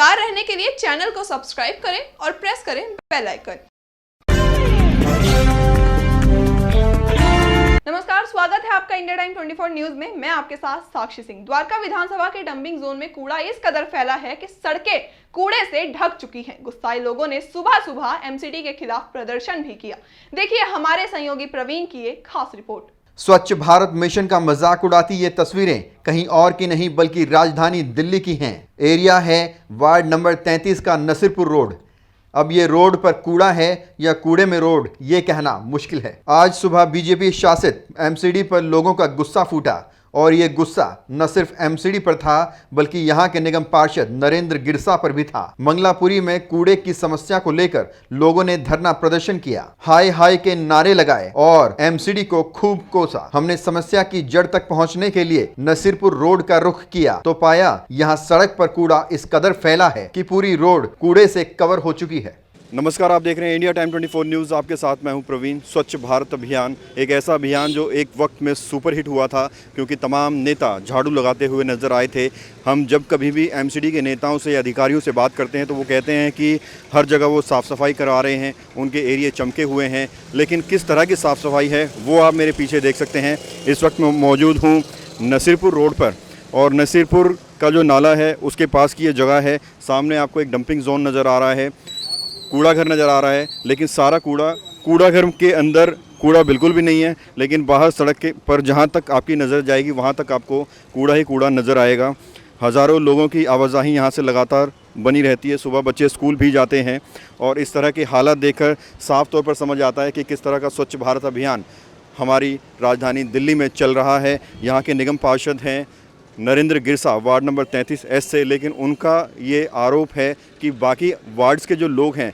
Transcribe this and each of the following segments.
खबरदार रहने के लिए चैनल को सब्सक्राइब करें और प्रेस करें बेल आइकन। नमस्कार, स्वागत है आपका इंडिया टाइम 24 न्यूज में। मैं आपके साथ साक्षी सिंह। द्वारका विधानसभा के डंपिंग जोन में कूड़ा इस कदर फैला है कि सड़कें कूड़े से ढक चुकी हैं। गुस्साए लोगों ने सुबह सुबह एमसीडी के खिलाफ प्रदर्शन भी किया। देखिए हमारे सहयोगी प्रवीण की एक खास रिपोर्ट। स्वच्छ भारत मिशन का मजाक उड़ाती ये तस्वीरें कहीं और की नहीं बल्कि राजधानी दिल्ली की हैं। एरिया है वार्ड नंबर 33 का नसीरपुर रोड। अब ये रोड पर कूड़ा है या कूड़े में रोड, ये कहना मुश्किल है। आज सुबह बीजेपी शासित एमसीडी पर लोगों का गुस्सा फूटा और ये गुस्सा न सिर्फ एमसीडी पर था बल्कि यहाँ के निगम पार्षद नरेंद्र गिरसा पर भी था। मंगलापुरी में कूड़े की समस्या को लेकर लोगों ने धरना प्रदर्शन किया, हाय हाय के नारे लगाए और एमसीडी को खूब कोसा। हमने समस्या की जड़ तक पहुंचने के लिए नसीरपुर रोड का रुख किया तो पाया यहाँ सड़क पर कूड़ा इस कदर फैला है कि पूरी रोड कूड़े से कवर हो चुकी है। नमस्कार, आप देख रहे हैं इंडिया टाइम 24 न्यूज़। आपके साथ मैं हूं प्रवीण। स्वच्छ भारत अभियान एक ऐसा अभियान जो एक वक्त में सुपर हिट हुआ था क्योंकि तमाम नेता झाड़ू लगाते हुए नज़र आए थे। हम जब कभी भी एमसीडी के नेताओं से या अधिकारियों से बात करते हैं तो वो कहते हैं कि हर जगह वो साफ़ सफाई करा रहे हैं, उनके एरिए चमके हुए हैं, लेकिन किस तरह की साफ़ सफाई है वो आप मेरे पीछे देख सकते हैं। इस वक्त मैं मौजूद हूँ नसीरपुर रोड पर और नसीरपुर का जो नाला है उसके पास की ये जगह है। सामने आपको एक डंपिंग जोन नज़र आ रहा है, कूड़ा घर नज़र आ रहा है, लेकिन सारा कूड़ा घर के अंदर कूड़ा बिल्कुल भी नहीं है, लेकिन बाहर सड़क के पर जहाँ तक आपकी नज़र जाएगी वहाँ तक आपको कूड़ा ही कूड़ा नज़र आएगा। हज़ारों लोगों की आवाजाही यहाँ से लगातार बनी रहती है। सुबह बच्चे स्कूल भी जाते हैं और इस तरह के हालात देखकर साफ तौर पर समझ आता है कि किस तरह का स्वच्छ भारत अभियान हमारी राजधानी दिल्ली में चल रहा है। यहाँ के निगम पार्षद हैं Narendra Girsa, ward number 33S से, लेकिन उनका ये आरोप है कि बाकी वार्ड्स के जो लोग हैं,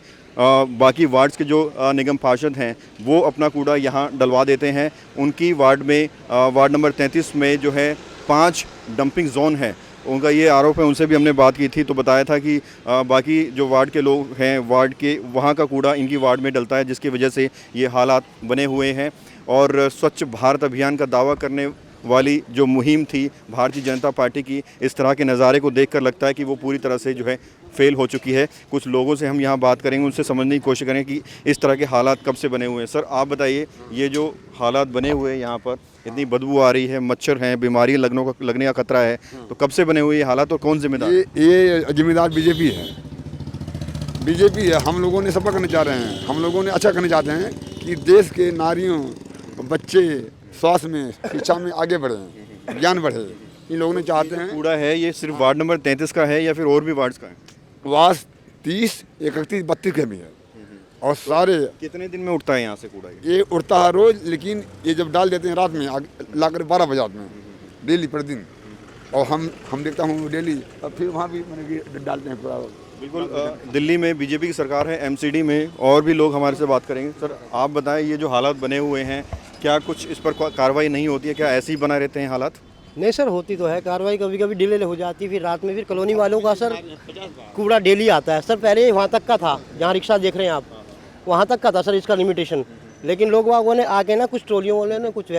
बाकी वार्ड्स के जो निगम पार्षद हैं वो अपना कूड़ा यहाँ डलवा देते हैं। उनकी वार्ड में वार्ड नंबर 33 में जो है 5 डंपिंग जोन है, उनका ये आरोप है। उनसे भी हमने बात की थी तो बताया था कि बाकी जो वार्ड के लोग हैं वार्ड के वहाँ का कूड़ा इनकी वार्ड में डलता है, जिसकी वजह से ये हालात बने हुए हैं। और स्वच्छ भारत अभियान का दावा करने वाली जो मुहिम थी भारतीय जनता पार्टी की, इस तरह के नज़ारे को देखकर लगता है कि वो पूरी तरह से जो है फेल हो चुकी है। कुछ लोगों से हम यहाँ बात करेंगे, उनसे समझने की कोशिश करेंगे कि इस तरह के हालात कब से बने हुए हैं। सर आप बताइए, ये जो हालात बने हुए हैं यहाँ पर, इतनी बदबू आ रही है, मच्छर हैं, बीमारी लगने का खतरा है, तो कब से बने हुए ये हालात और कौन जिम्मेदार? ये जिम्मेदार बीजेपी है। बीजेपी है। हम लोगों ने सफर करना चाह रहे हैं, हम लोगों ने अच्छा करना चाहते हैं कि देश के नारियों, बच्चे स्वास्थ्य में, शिक्षा में आगे बढ़े, ज्ञान बढ़े, इन लोगों ने चाहते हैं। कूड़ा है ये सिर्फ वार्ड नंबर 33 का है या फिर और भी वार्ड्स का है? वार्ड 30, 31, 32 के भी है और सारे। कितने दिन में उठता है यहाँ से कूड़ा? ये उठता है रोज, लेकिन ये जब डाल देते हैं रात में लाकर 12 बजे में डेली प्रतिदिन, और हम देखता हूँ डेली, और फिर वहाँ भी मैंने डालते हैं पूरा। बिल्कुल, दिल्ली में बीजेपी की सरकार है, एमसीडी में और भी लोग हमारे से बात करेंगे। सर आप बताएं, ये जो हालात बने हुए हैं क्या कुछ इस पर कार्रवाई नहीं होती है? क्या ऐसे ही बना रहते हैं हालात? नहीं सर, होती तो है कार्रवाई, कभी कभी डिले हो जाती है। फिर रात में फिर कॉलोनी वालों का सर कूड़ा डेली आता है। सर पहले वहाँ तक का था, जहाँ रिक्शा देख रहे हैं आप, वहाँ तक का था सर इसका लिमिटेशन, लेकिन लोग वागों ने आके ना कुछ ट्रोलियों वाले ने कुछ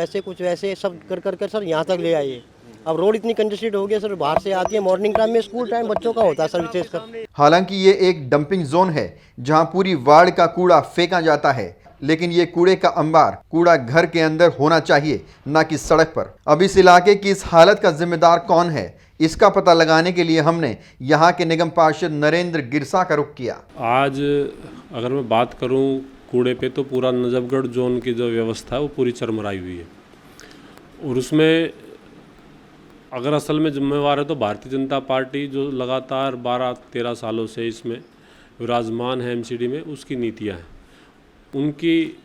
वैसे सब कर सर यहाँ तक ले आइए। अब रोड इतनी कंजेस्टेड हो गया सर, बाहर से आती है मॉर्निंग टाइम में, स्कूल टाइम बच्चों का होता है सर विशेषकर। हालांकि ये एक डंपिंग जोन है जहां पूरी वार्ड का कूड़ा फेंका जाता है, लेकिन ये कूड़े का अंबार कूड़ा घर के अंदर होना चाहिए, न कि सड़क पर। अब इस इलाके की इस हालत का जिम्मेदार कौन है, इसका पता लगाने के लिए हमने यहाँ के निगम पार्षद नरेंद्र गिरसा का रुख किया। आज अगर मैं बात करूँ कूड़े पे, तो पूरा नजफगढ़ जोन की जो व्यवस्था है वो पूरी चरमराई हुई है, और उसमें अगर असल में जिम्मेवार है तो भारतीय जनता पार्टी, जो लगातार 12-13 सालों से इसमें विराजमान है एमसीडी में, उसकी नीतियां हैं। उनकी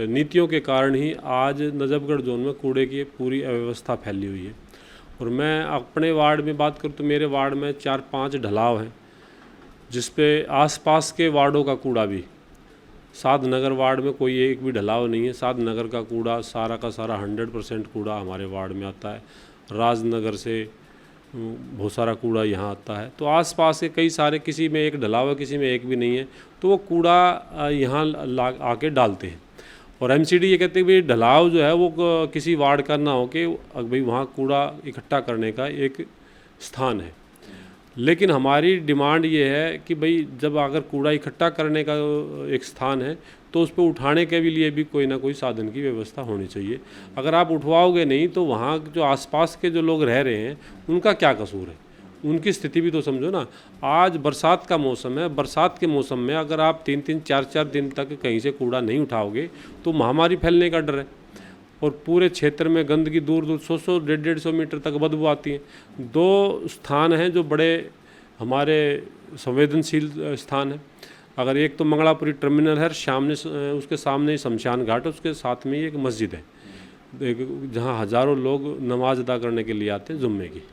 नीतियों के कारण ही आज नजफगढ़ जोन में कूड़े की पूरी अव्यवस्था फैली हुई है। और मैं अपने वार्ड में बात करूं तो मेरे वार्ड में 4-5 ढलाव हैं, जिस पे आसपास के वार्डों का कूड़ा भी, साध नगर वार्ड में कोई एक भी ढलाव नहीं है। साध नगर का कूड़ा सारा का सारा 100% कूड़ा हमारे वार्ड में आता है। राजनगर से बहुत सारा कूड़ा यहाँ आता है। तो आसपास के कई सारे, किसी में एक ढलाव है, किसी में एक भी नहीं है, तो वो कूड़ा यहाँ आके डालते हैं। और एमसीडी ये कहते हैं कि ढलाव जो है वो किसी वार्ड का ना हो के भाई वहाँ कूड़ा इकट्ठा करने का एक स्थान है। लेकिन हमारी डिमांड ये है कि भाई जब अगर कूड़ा इकट्ठा करने का एक स्थान है तो उस पर उठाने के भी लिए भी कोई ना कोई साधन की व्यवस्था होनी चाहिए। अगर आप उठवाओगे नहीं तो वहाँ जो आसपास के जो लोग रह रहे हैं उनका क्या कसूर है, उनकी स्थिति भी तो समझो ना। आज बरसात का मौसम है, बरसात के मौसम में अगर आप 3-3, 4-4 दिन तक कहीं से कूड़ा नहीं उठाओगे तो महामारी फैलने का डर है और पूरे क्षेत्र में गंदगी दूर दूर 100-100, 150-150 मीटर तक बदबू आती है। 2 स्थान हैं जो बड़े हमारे संवेदनशील स्थान हैं। अगर एक तो मंगलापुरी टर्मिनल है, सामने उसके सामने ही शमशान घाट है, उसके साथ में ही एक मस्जिद है जहाँ हज़ारों लोग नमाज अदा करने के लिए आते हैं जुम्मे की।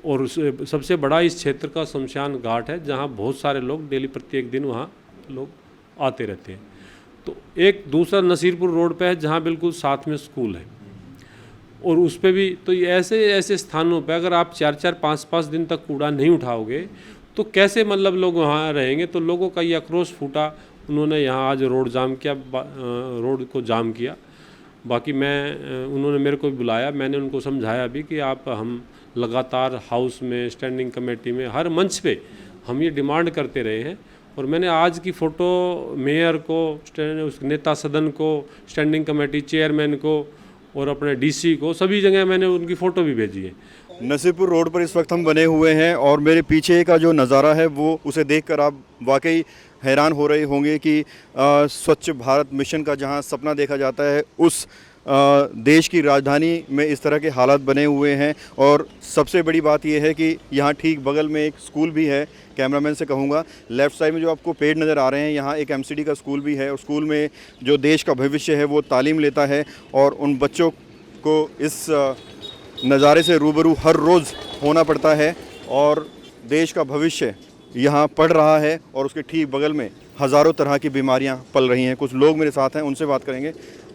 और सबसे बड़ा इस क्षेत्र का शमशान घाट है जहाँ बहुत सारे लोग डेली प्रत्येक दिन वहाँ लोग आते रहते हैं। तो एक दूसरा नसीरपुर रोड पे है जहाँ बिल्कुल साथ में स्कूल है और उस पे भी। तो ऐसे ऐसे स्थानों पे अगर आप 4-4, 5-5 दिन तक कूड़ा नहीं उठाओगे तो कैसे मतलब लोग वहाँ रहेंगे। तो लोगों का ये आक्रोश फूटा, उन्होंने यहाँ आज रोड जाम किया, रोड को जाम किया। बाकी उन्होंने मेरे को बुलाया, मैंने उनको समझाया भी कि हम लगातार हाउस में, स्टैंडिंग कमेटी में, हर मंच पे हम ये डिमांड करते रहे हैं। और मैंने आज की फ़ोटो मेयर को, उस नेता सदन को, स्टैंडिंग कमेटी चेयरमैन को और अपने डीसी को, सभी जगह मैंने उनकी फ़ोटो भी भेजी है। नसीरपुर रोड पर इस वक्त हम बने हुए हैं और मेरे पीछे का जो नज़ारा है वो उसे देखकर आप वाकई हैरान हो रहे होंगे कि स्वच्छ भारत मिशन का जहां सपना देखा जाता है उस देश की राजधानी में इस तरह के हालात बने हुए हैं। और सबसे बड़ी बात यह है कि यहाँ ठीक बगल में एक स्कूल भी है। कैमरामैन से कहूँगा, लेफ़्ट साइड में जो आपको पेड़ नज़र आ रहे हैं, यहाँ एक एमसीडी का स्कूल भी है और स्कूल में जो देश का भविष्य है वो तालीम लेता है और उन बच्चों को इस नज़ारे से रूबरू हर रोज़ होना पड़ता है और देश का भविष्य यहाँ पढ़ रहा है और उसके ठीक बगल में हज़ारों तरह की बीमारियाँ पल रही हैं। कुछ लोग मेरे साथ हैं, उनसे बात करेंगे।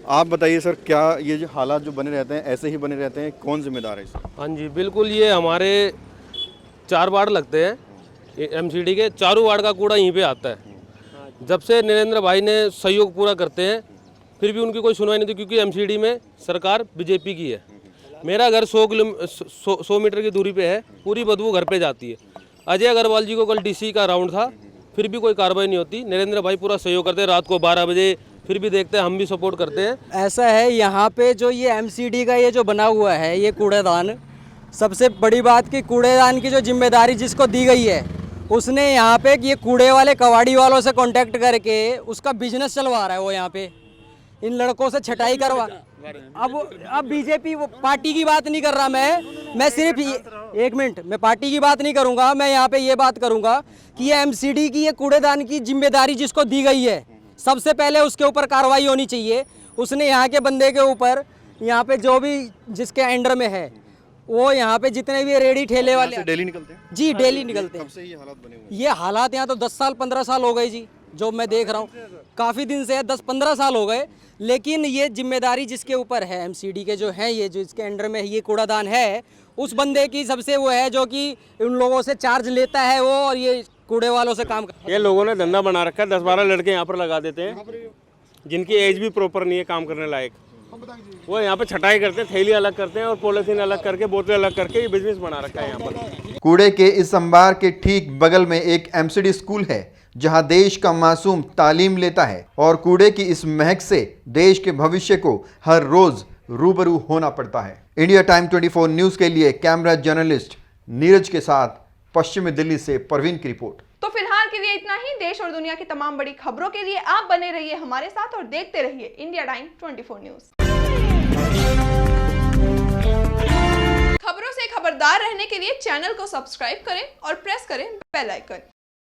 आप बताइए सर, क्या ये जो हालात जो बने रहते हैं ऐसे ही बने रहते हैं, कौन जिम्मेदार है इसका? हाँ जी बिल्कुल, ये हमारे 4 वार्ड लगते हैं एमसीडी के, चारों वार्ड का कूड़ा यहीं पे आता है। जब से नरेंद्र भाई ने सहयोग पूरा करते हैं फिर भी उनकी कोई सुनवाई नहीं थी, क्योंकि एमसीडी में सरकार बीजेपी की है। मेरा घर 100 मीटर की दूरी पे है, पूरी बदबू घर पे जाती है। अजय अग्रवाल जी को कल डीसी का राउंड था, फिर भी कोई कार्रवाई नहीं होती। नरेंद्र भाई पूरा सहयोग करते हैं, रात को 12 बजे फिर भी देखते हैं, हम भी सपोर्ट करते हैं। ऐसा है यहाँ पे जो ये एमसीडी का ये जो बना हुआ है ये कूड़ेदान, सबसे बड़ी बात कि कूड़ेदान की जो जिम्मेदारी जिसको दी गई है उसने यहाँ पे ये कूड़े वाले कबाड़ी वालों से कांटेक्ट करके उसका बिजनेस चलवा रहा है। वो यहाँ पे इन लड़कों से छटाई करवा। अब बीजेपी पार्टी की बात नहीं कर रहा मैं सिर्फ 1 मिनट, मैं पार्टी की बात नहीं करूँगा। मैं यहाँ पे ये बात करूँगा कि ये एमसीडी की ये कूड़ेदान की जिम्मेदारी जिसको दी गई है सबसे पहले उसके ऊपर कार्रवाई होनी चाहिए। उसने यहाँ के बंदे के ऊपर, यहाँ पे जो भी जिसके अंडर में है, वो यहाँ पे जितने भी रेडी ठेले वाले डेली निकलते हैं जी, डेली निकलते हैं। कब से ये हालात बने हुए हैं? ये हालात यहाँ तो 10 साल 15 साल हो गए जी, जो मैं देख रहा हूँ काफ़ी दिन से है, 10-15 साल हो गए। लेकिन ये जिम्मेदारी जिसके ऊपर है, एमसीडी के जो है, ये जो इसके अंडर में ये कूड़ादान है, उस बंदे की सबसे वो है जो कि उन लोगों से चार्ज लेता है वो, और ये कूड़े वालों से काम करता है। ये लोगों ने धंधा बना रखा है, 10-12 लड़के यहाँ पर लगा देते हैं जिनकी एज भी प्रॉपर नहीं है काम करने लायक। वो यहाँ पे छटाई करते हैं, थैली अलग करते हैं और पॉलिथीन अलग करके, बोतलें अलग करके ये बिजनेस बना रखा है यहाँ पर। कूड़े के इस अंबार के ठीक बगल में एक एमसीडी स्कूल है जहां देश का मासूम तालीम लेता है और कूड़े की इस महक से देश के भविष्य को हर रोज रूबरू होना पड़ता है। इंडिया टाइम 24 न्यूज के लिए कैमरा जर्नलिस्ट नीरज के साथ पश्चिमी दिल्ली से परवीन की रिपोर्ट। तो फिलहाल के लिए इतना ही। देश और दुनिया की तमाम बड़ी खबरों के लिए आप बने रहिए हमारे साथ और देखते रहिए इंडिया टाइम 24 न्यूज। खबरों से खबरदार रहने के लिए चैनल को सब्सक्राइब करें और प्रेस करें बेल आइकन।